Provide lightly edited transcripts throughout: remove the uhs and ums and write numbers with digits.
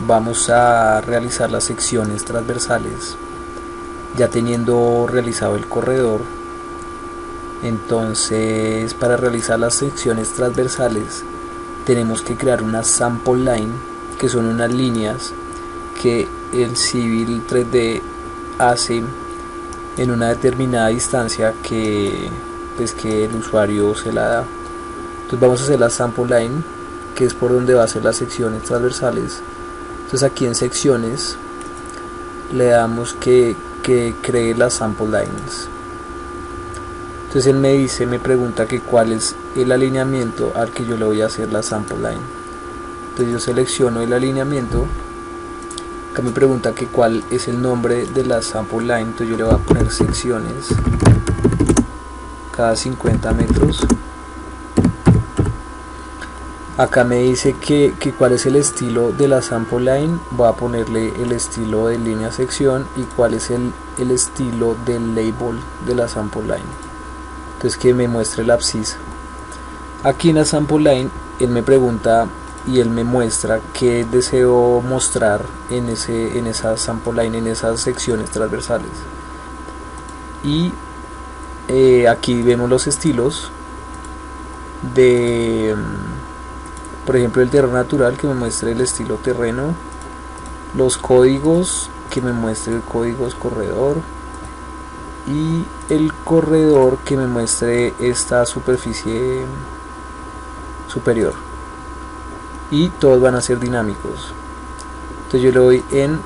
vamos a realizar las secciones transversales ya teniendo realizado el corredor. Entonces, para realizar las secciones transversales tenemos que crear una sample line, que son unas líneas que el Civil 3D hace en una determinada distancia que el usuario se la da. Entonces vamos a hacer la sample line, que es por donde va a ser las secciones transversales. Entonces aquí en secciones le damos que cree las sample lines. Entonces él me pregunta que cuál es el alineamiento al que yo le voy a hacer la sample line. Entonces yo selecciono el alineamiento. Acá me pregunta que cuál es el nombre de la sample line. Entonces yo le voy a poner secciones cada 50 metros. Acá me dice que cuál es el estilo de la sample line. Voy a ponerle el estilo de línea sección y cuál es el estilo del label de la sample line. Entonces que me muestre la abscisa. Aquí en la sample line él me pregunta y él me muestra qué deseo mostrar en esa sample line, en esas secciones transversales. Y aquí vemos los estilos de, por ejemplo, el terreno natural, que me muestre el estilo terreno, los códigos, que me muestre el códigos corredor, y el corredor, que me muestre esta superficie superior, y todos van a ser dinámicos. Entonces yo le doy en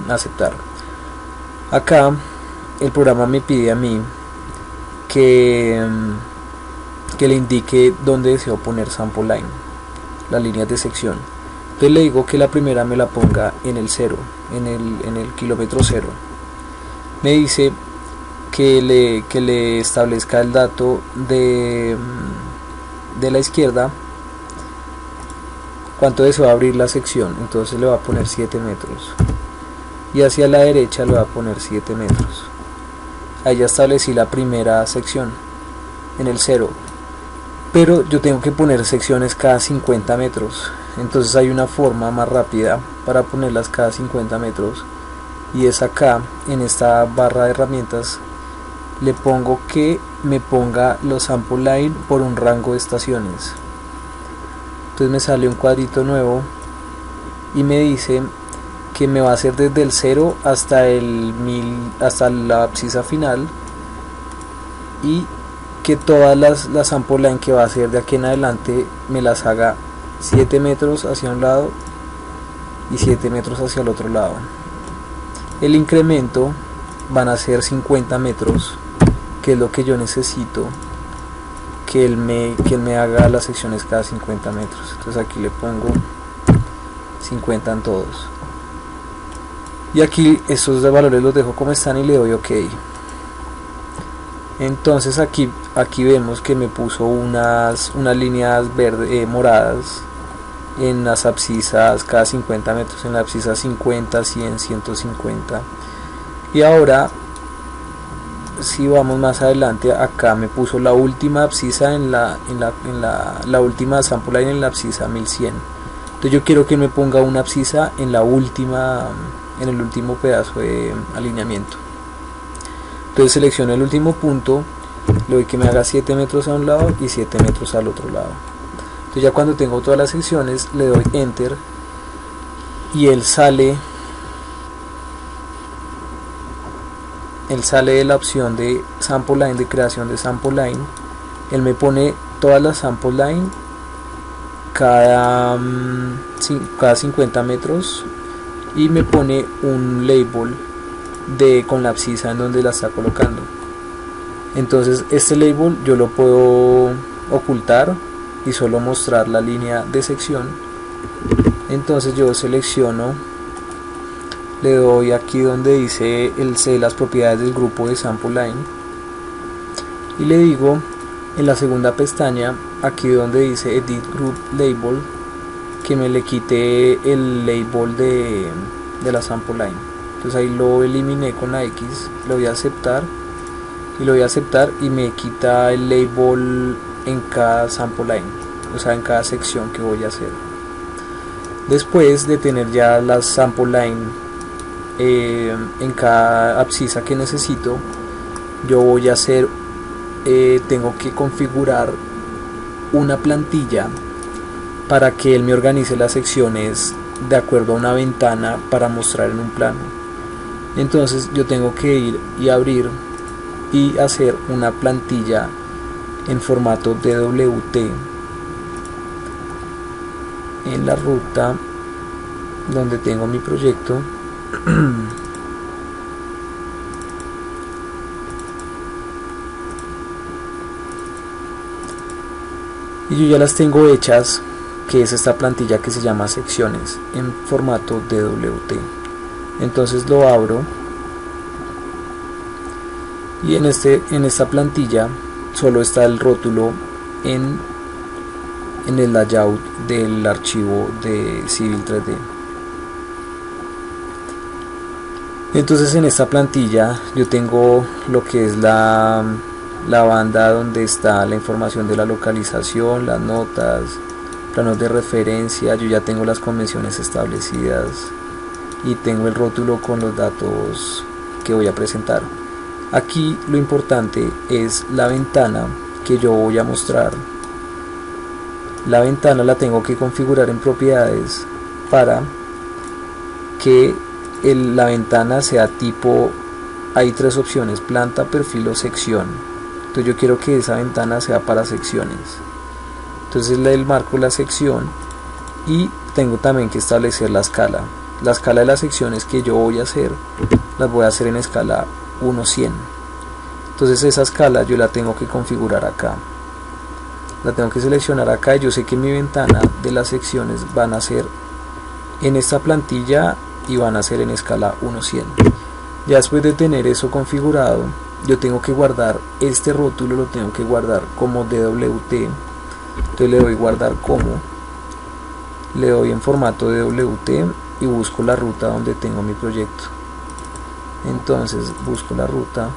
aceptar. Acá el programa me pide a mí que le indique dónde deseo poner sample line, las líneas de sección. Entonces le digo que la primera me la ponga en el 0, en el kilómetro 0. Me dice que le establezca el dato de la izquierda, cuánto deseo abrir la sección. Entonces le va a poner 7 metros, y hacia la derecha le va a poner 7 metros. Ahí ya establecí la primera sección en el 0, pero yo tengo que poner secciones cada 50 metros. Entonces hay una forma más rápida para ponerlas cada 50 metros, y es acá en esta barra de herramientas. Le pongo que me ponga los sample line por un rango de estaciones. Entonces me sale un cuadrito nuevo y me dice que me va a hacer desde el 0 hasta hasta la abscisa final, y que todas las sample line que va a hacer de aquí en adelante me las haga 7 metros hacia un lado y 7 metros hacia el otro lado. El incremento van a ser 50 metros, que es lo que yo necesito que él me haga las secciones cada 50 metros. Entonces aquí le pongo 50 en todos, y aquí estos valores los dejo como están y le doy OK. Entonces aquí vemos que me puso unas líneas moradas en las abscisas cada 50 metros, en la abscisa 50, 100, 150. Y ahora, si vamos más adelante, acá me puso la última abscisa en la última sample line, en la abscisa 1100. Entonces yo quiero que me ponga una abscisa en en el último pedazo de alineamiento. Entonces selecciono el último punto, le doy que me haga 7 metros a un lado y 7 metros al otro lado. Entonces ya cuando tengo todas las secciones le doy enter, y él sale de la opción de sample line, de creación de sample line. Él me pone todas las sample line cada 50 metros, y me pone un label con la abscisa en donde la está colocando. Entonces este label yo lo puedo ocultar y solo mostrar la línea de sección. Entonces yo selecciono, le doy aquí donde dice las propiedades del grupo de sample line, y le digo en la segunda pestaña, aquí donde dice edit group label, que me le quite el label de la sample line. Entonces ahí lo eliminé con la X, lo voy a aceptar, y me quita el label en cada sample line, o sea en cada sección que voy a hacer. Después de tener ya las sample line en cada abscissa que necesito, yo voy a hacer, tengo que configurar una plantilla para que él me organice las secciones de acuerdo a una ventana para mostrar en un plano. Entonces yo tengo que ir y abrir y hacer una plantilla en formato DWT en la ruta donde tengo mi proyecto. Y yo ya las tengo hechas, que es esta plantilla que se llama secciones en formato DWT. Entonces lo abro y en esta plantilla solo está el rótulo en el layout del archivo de Civil 3D. Entonces en esta plantilla yo tengo lo que es la banda donde está la información de la localización, las notas, planos de referencia. Yo ya tengo las convenciones establecidas y tengo el rótulo con los datos que voy a presentar. Aquí lo importante es la ventana que yo voy a mostrar. La ventana la tengo que configurar en propiedades para que la ventana sea tipo, hay tres opciones: planta, perfil o sección. Entonces yo quiero que esa ventana sea para secciones. Entonces le marco la sección y tengo también que establecer la escala. La escala de las secciones que yo voy a hacer, las voy a hacer en escala 1:100. Entonces esa escala yo la tengo que configurar acá. La tengo que seleccionar acá y yo sé que mi ventana de las secciones van a ser en esta plantilla y van a ser en escala 1:100. Ya después de tener eso configurado, yo tengo que guardar este rótulo, lo tengo que guardar como DWT. Entonces le doy guardar como, le doy en formato DWT y busco la ruta donde tengo mi proyecto. Entonces busco la ruta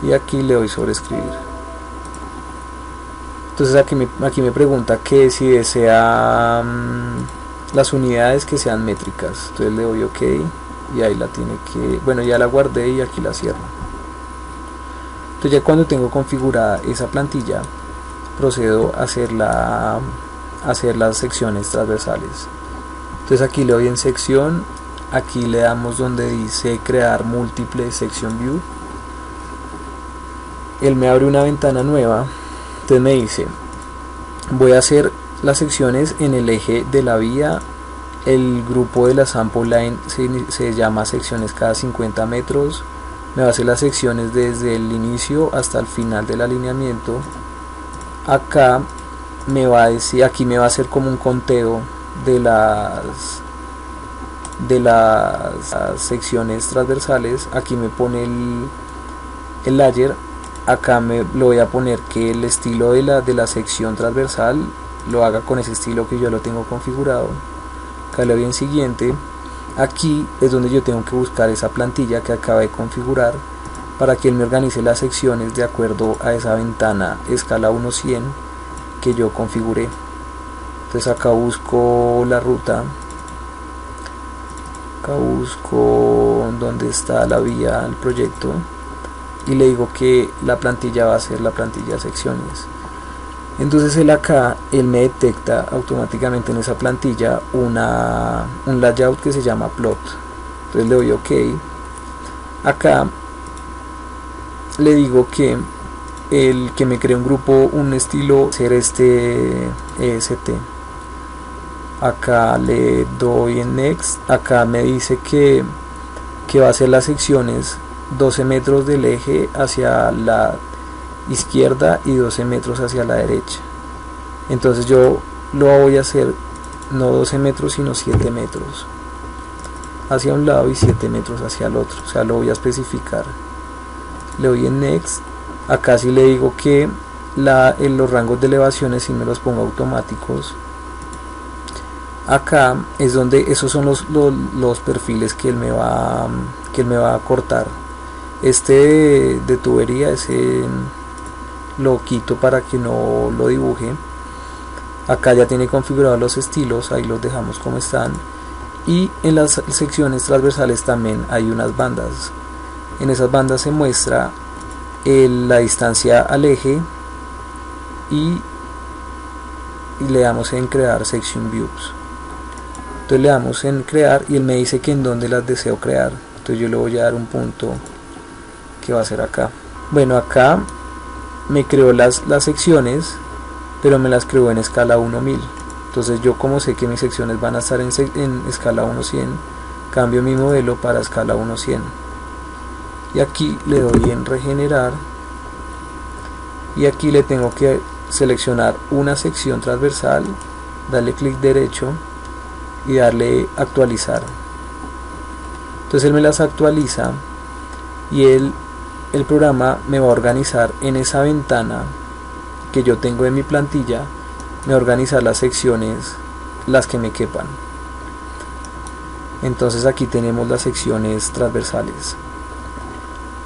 y aquí le doy sobre escribir. Entonces aquí me pregunta que si desea las unidades que sean métricas. Entonces le doy OK y ahí la tiene que, bueno, ya la guardé y aquí la cierro. Entonces ya cuando tengo configurada esa plantilla, procedo a hacer las secciones transversales. Entonces aquí le doy en sección, aquí le damos donde dice crear múltiple section view. Él me abre una ventana nueva. Entonces me dice, voy a hacer las secciones en el eje de la vía. El grupo de la sample line se llama secciones cada 50 metros. Me va a hacer las secciones desde el inicio hasta el final del alineamiento. Acá me va a decir, aquí me va a hacer como un conteo de las secciones transversales. Aquí me pone el layer. Acá lo voy a poner que el estilo de la sección transversal lo haga con ese estilo que yo lo tengo configurado. Acá le doy en siguiente. Aquí es donde yo tengo que buscar esa plantilla que acabo de configurar para que él me organice las secciones de acuerdo a esa ventana escala 1:100 que yo configuré. Entonces acá busco la ruta, acá busco donde está la vía del proyecto y le digo que la plantilla va a ser la plantilla secciones. Entonces él me detecta automáticamente en esa plantilla un layout que se llama plot. Entonces le doy OK. Acá le digo que me cree un grupo, un estilo ser este EST. Acá le doy en next. Acá me dice que va a hacer las secciones 12 metros del eje hacia la izquierda y 12 metros hacia la derecha. Entonces yo lo voy a hacer no 12 metros sino 7 metros hacia un lado y 7 metros hacia el otro. O sea, lo voy a especificar. Le doy en next. Acá sí le digo que los rangos de elevaciones sí me los ponga automáticos. Acá es donde esos son los perfiles que él me va a cortar. Este de tubería es lo quito para que no lo dibuje. Acá ya tiene configurados los estilos, ahí los dejamos como están. Y en las secciones transversales también hay unas bandas. En esas bandas se muestra la distancia al eje y le damos en crear section views. Entonces le damos en crear y él me dice que en dónde las deseo crear. Entonces yo le voy a dar un punto que va a ser acá. Bueno, acá me creó las secciones, pero me las creó en escala 1:1000. Entonces yo, como sé que mis secciones van a estar en escala 1:100, cambio mi modelo para escala 1:100 y aquí le doy en regenerar y aquí le tengo que seleccionar una sección transversal, darle clic derecho y darle actualizar. Entonces él me las actualiza y el programa me va a organizar en esa ventana que yo tengo en mi plantilla, me va a organizar las secciones, las que me quepan. Entonces aquí tenemos las secciones transversales.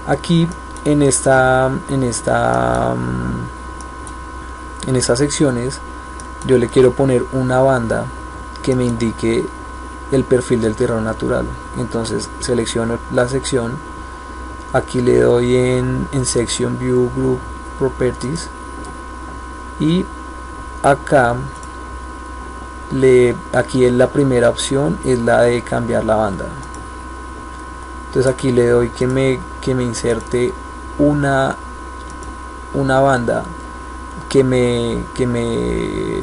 Aquí en estas secciones yo le quiero poner una banda que me indique el perfil del terreno natural. Entonces selecciono la sección, aquí le doy en Section View Group Properties y acá aquí es la primera opción, es la de cambiar la banda. Entonces aquí le doy que me inserte una banda que me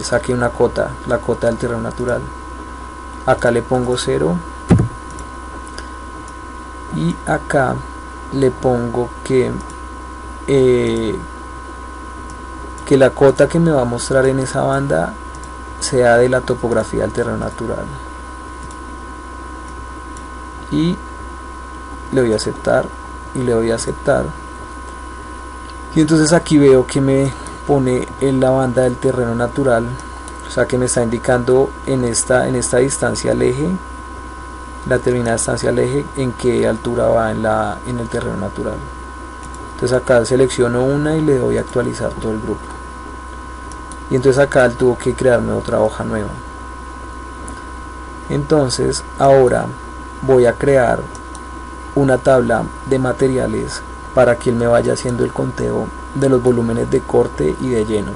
saque una cota, la cota del terreno natural. Acá le pongo 0 y acá le pongo que la cota que me va a mostrar en esa banda sea de la topografía del terreno natural y le doy a aceptar y le doy a aceptar y entonces aquí veo que me pone en la banda del terreno natural, o sea que me está indicando en esta distancia al eje, la determinada distancia al eje, en qué altura va en el terreno natural. Entonces acá selecciono una y le doy a actualizar todo el grupo y entonces acá él tuvo que crearme otra hoja nueva. Entonces ahora voy a crear una tabla de materiales para que él me vaya haciendo el conteo de los volúmenes de corte y de lleno.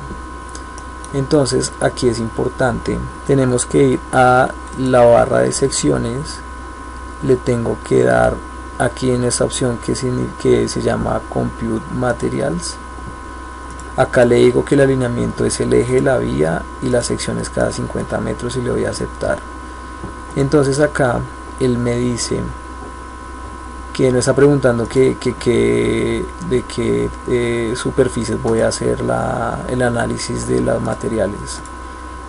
Entonces aquí es importante, tenemos que ir a la barra de secciones, le tengo que dar aquí en esta opción que se llama Compute Materials. Acá le digo que el alineamiento es el eje, la vía y las secciones cada 50 metros y le voy a aceptar. Entonces acá él me dice que no está preguntando de qué superficies voy a hacer el análisis de los materiales.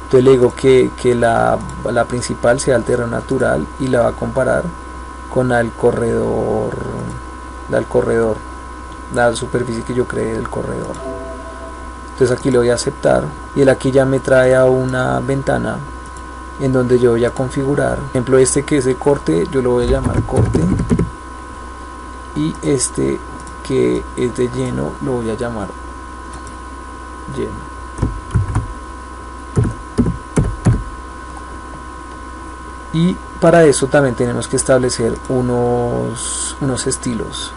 Entonces le digo que la principal sea el terreno natural y la va a comparar con el corredor, la superficie que yo creé del corredor. Entonces aquí le voy a aceptar y él aquí ya me trae a una ventana en donde yo voy a configurar, por ejemplo este que es de corte, yo lo voy a llamar corte, y este que es de lleno lo voy a llamar lleno. Y para eso también tenemos que establecer unos estilos.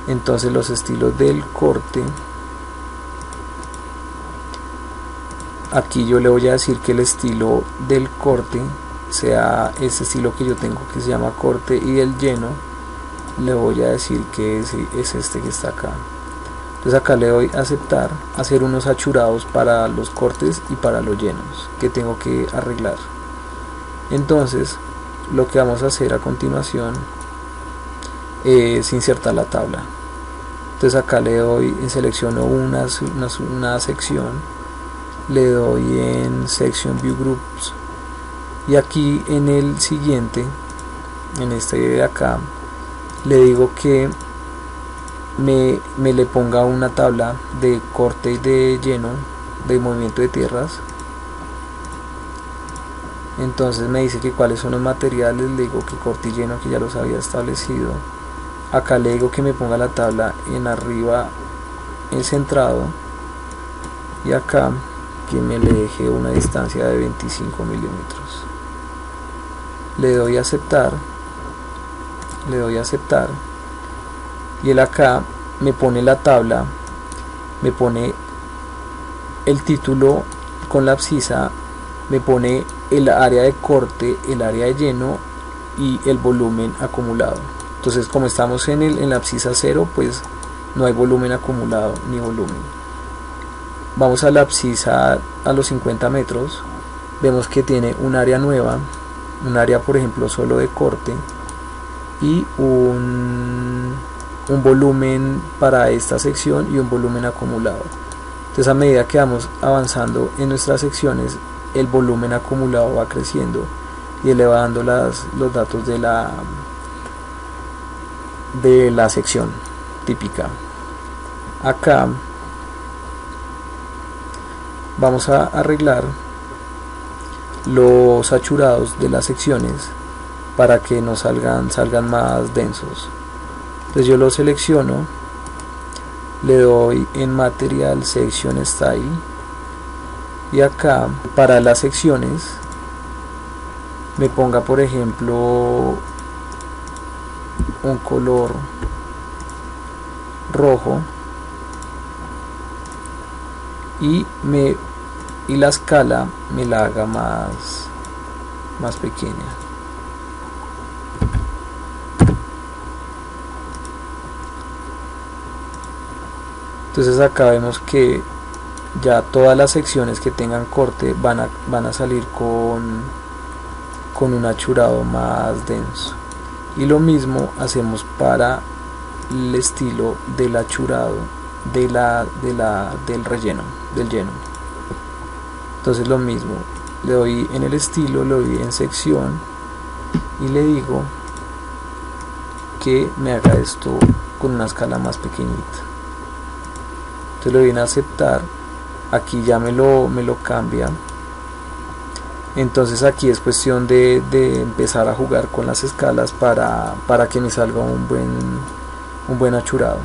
Entonces los estilos del corte, aquí yo le voy a decir que el estilo del corte sea ese estilo que yo tengo que se llama corte, y el lleno le voy a decir que es este que está acá. Entonces acá le doy a aceptar, hacer unos achurados para los cortes y para los llenos que tengo que arreglar. Entonces lo que vamos a hacer a continuación es insertar la tabla. Entonces acá le doy, selecciono una sección, le doy en Section View Groups y aquí en el siguiente, en este de acá, le digo que me le ponga una tabla de corte y de lleno, de movimiento de tierras. Entonces me dice que cuáles son los materiales, le digo que corte y lleno, que ya los había establecido. Acá le digo que me ponga la tabla en arriba el centrado y acá que me le deje una distancia de 25 milímetros. Le doy a aceptar, y él acá me pone la tabla, me pone el título con la abscisa, me pone el área de corte, el área de lleno y el volumen acumulado. Entonces, como estamos en la abscisa 0, pues no hay volumen acumulado ni volumen. Vamos a la abscisa a los 50 metros, vemos que tiene un área nueva, un área por ejemplo solo de corte y un volumen para esta sección y un volumen acumulado. Entonces, a medida que vamos avanzando en nuestras secciones, el volumen acumulado va creciendo y le va dando los datos de la sección típica. Acá vamos a arreglar los achurados de las secciones para que nos salgan más densos. Entonces yo lo selecciono, le doy en Material Section Style y acá para las secciones me ponga por ejemplo un color rojo y la escala me la haga más pequeña. Entonces acá vemos que ya todas las secciones que tengan corte van a salir con un achurado más denso, y lo mismo hacemos para el estilo del achurado del relleno, del lleno. Entonces lo mismo, le doy en el estilo, le doy en sección y le digo que me haga esto con una escala más pequeñita. Entonces le doy en aceptar, aquí ya me lo cambia. Entonces aquí es cuestión de empezar a jugar con las escalas para que me salga un buen achurado.